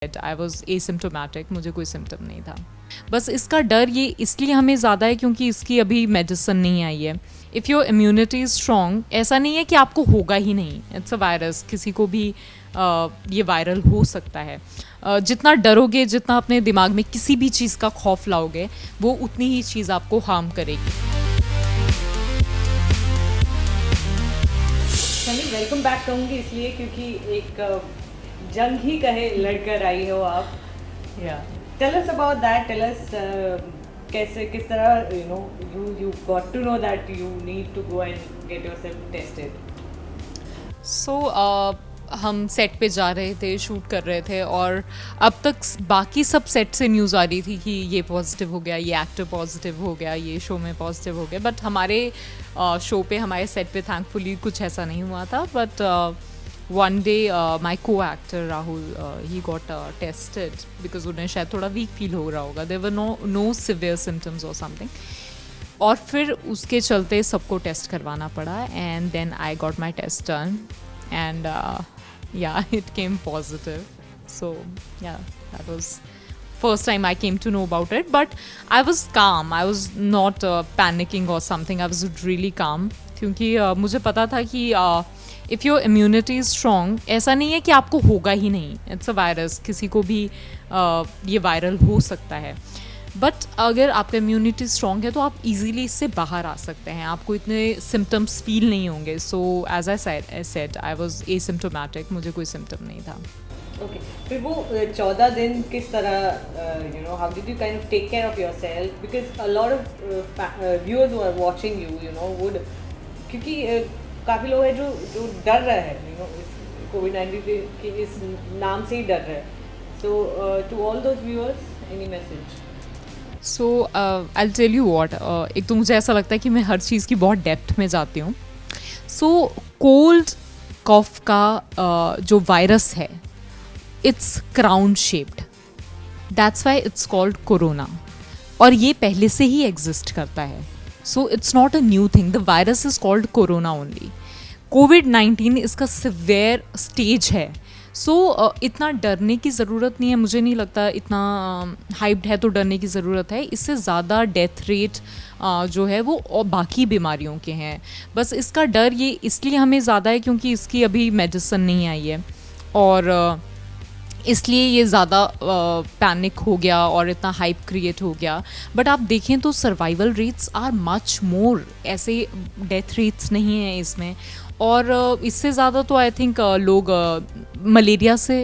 I was asymptomatic, मुझे कोई symptom नहीं था। बस इसका डर ये इसलिए हमें ज़्यादा है क्योंकि इसकी अभी मेडिसिन नहीं आई है। If your immunity is strong, ऐसा नहीं है कि आपको होगा ही नहीं, इट्स अ वायरस, किसी को भी ये वायरल हो सकता है। जितना डरोगे, जितना अपने दिमाग में किसी भी चीज़ का खौफ लाओगे, वो उतनी ही चीज़ आपको हार्म करेगी। वेलकम बैक कहूँगी इसलिए क्योंकि एक जंग ही कहे लड़कर आई हो आप। Tell us about that, tell us कैसे किस तरह you got to know that you need to go and get yourself tested. सो हम सेट पे जा रहे थे, शूट कर रहे थे, और अब तक बाकी सब सेट से न्यूज़ आ रही थी कि ये पॉजिटिव हो गया, ये एक्टर पॉजिटिव हो गया, ये शो में पॉजिटिव हो गया। बट हमारे शो पे, हमारे सेट पे थैंकफुली कुछ ऐसा नहीं हुआ था। बट वन डे माई को actor Rahul, he got tested because उन्हें शायद थोड़ा वीक फील हो रहा होगा। There were no severe symptoms और समथिंग, और फिर उसके चलते सबको टेस्ट करवाना पड़ा। And then I got my test done and yeah, it came positive. So yeah, that was first time I came to know about it. But I was calm, I was not panicking or something. I was really calm क्योंकि मुझे पता था कि if your immunity is strong, ऐसा नहीं है कि आपको होगा ही नहीं, it's a virus, किसी को भी ये वायरल हो सकता है। बट अगर आपका इम्यूनिटी स्ट्रॉन्ग है तो आप इजीली इससे बाहर आ सकते हैं, आपको इतने सिम्टम्स फील नहीं होंगे। So as I said, I was asymptomatic, मुझे कोई सिम्टम नहीं था। ओके, फिर वो 14 दिन किस तरह how did you kind of take care of yourself, because a lot of viewers who are watching you know would, क्योंकि काफ़ी लोग हैं जो डर रहे हैं कोविड-19 के इस नाम से ही डर रहे हैं। So to all those viewers any message? So I tell you what, एक तो मुझे ऐसा लगता है कि मैं हर चीज़ की बहुत डेप्थ में जाती हूँ। सो कोल्ड कॉफ का जो वायरस है, it's crown shaped, that's why it's called corona, और ये पहले से ही एग्जिस्ट करता है। So it's not a new thing, the virus is called corona only. कोविड-19 इसका सिवियर स्टेज है। सो इतना डरने की ज़रूरत नहीं है, मुझे नहीं लगता इतना हाइप्ड है तो डरने की ज़रूरत है। इससे ज़्यादा डेथ रेट जो है वो और बाकी बीमारियों के हैं। बस इसका डर ये इसलिए हमें ज़्यादा है क्योंकि इसकी अभी मेडिसिन नहीं आई है, और इसलिए ये ज़्यादा पैनिक हो गया और इतना हाइप क्रिएट हो गया। बट आप देखें तो survival rates are much more, ऐसे डेथ रेट्स नहीं हैं इसमें। और इससे ज़्यादा तो आई थिंक लोग मलेरिया से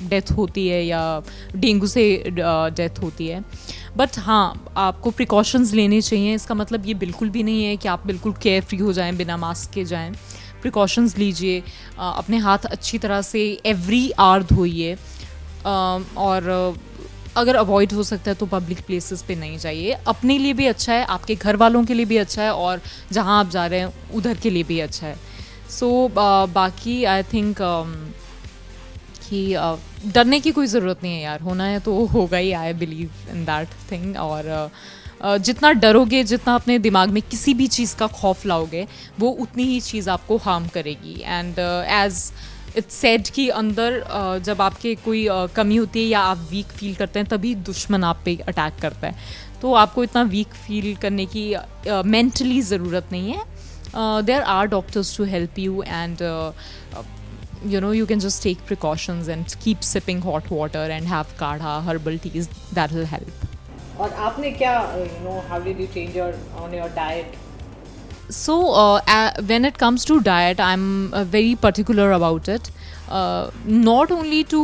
डेथ होती है या डेंगू से डेथ होती है। बट हाँ, आपको प्रिकॉशंस लेने चाहिए। इसका मतलब ये बिल्कुल भी नहीं है कि आप बिल्कुल केयर फ्री हो जाएं, बिना मास्क के जाएं। प्रिकॉशंस लीजिए, अपने हाथ अच्छी तरह से एवरी आवर धोइए, और अगर अवॉइड हो सकता है तो पब्लिक प्लेसेस पे नहीं जाइए। अपने लिए भी अच्छा है, आपके घर वालों के लिए भी अच्छा है, और जहाँ आप जा रहे हैं उधर के लिए भी अच्छा है। सो बाकी आई थिंक कि डरने की कोई ज़रूरत नहीं है यार, होना है तो होगा ही। I believe in that thing. और जितना डरोगे, जितना अपने दिमाग में किसी भी चीज़ का खौफ लाओगे, वो उतनी ही चीज़ आपको हार्म करेगी। एंड एज इट्स सेड कि अंदर जब आपके कोई कमी होती है या आप वीक फील करते हैं, तभी दुश्मन आप पे अटैक करता है। तो आपको इतना वीक फील करने की मेंटली ज़रूरत नहीं है। There are doctors to help you, and you can just take precautions and keep sipping hot water and have kadha, herbal teas, that will help. और आपने क्या how did you change on your diet? So when it comes to diet, I'm very particular about it. Not only to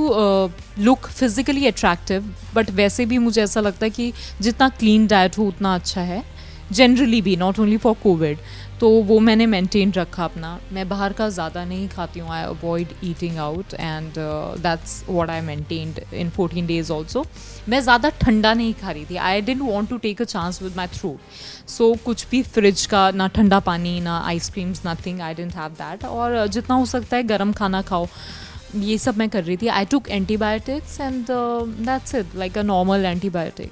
look physically attractive, but वैसे भी मुझे ऐसा लगता है कि जितना clean diet हो उतना अच्छा है, जनरली भी, नॉट ओनली फॉर कोविड। तो वो मैंने मेंटेन रखा अपना। मैं बाहर का ज़्यादा नहीं खाती हूँ, I avoid eating out, and that's what I maintained in 14 days also. मैं ज़्यादा ठंडा नहीं खा रही थी, I didn't want to take a chance with my throat. So कुछ भी फ्रिज का, ना ठंडा पानी, ना ice creams, nothing, I didn't have that. और जितना हो सकता है गर्म खाना खाओ, ये सब मैं कर रही थी। I took antibiotics, and that's it, like a normal antibiotic.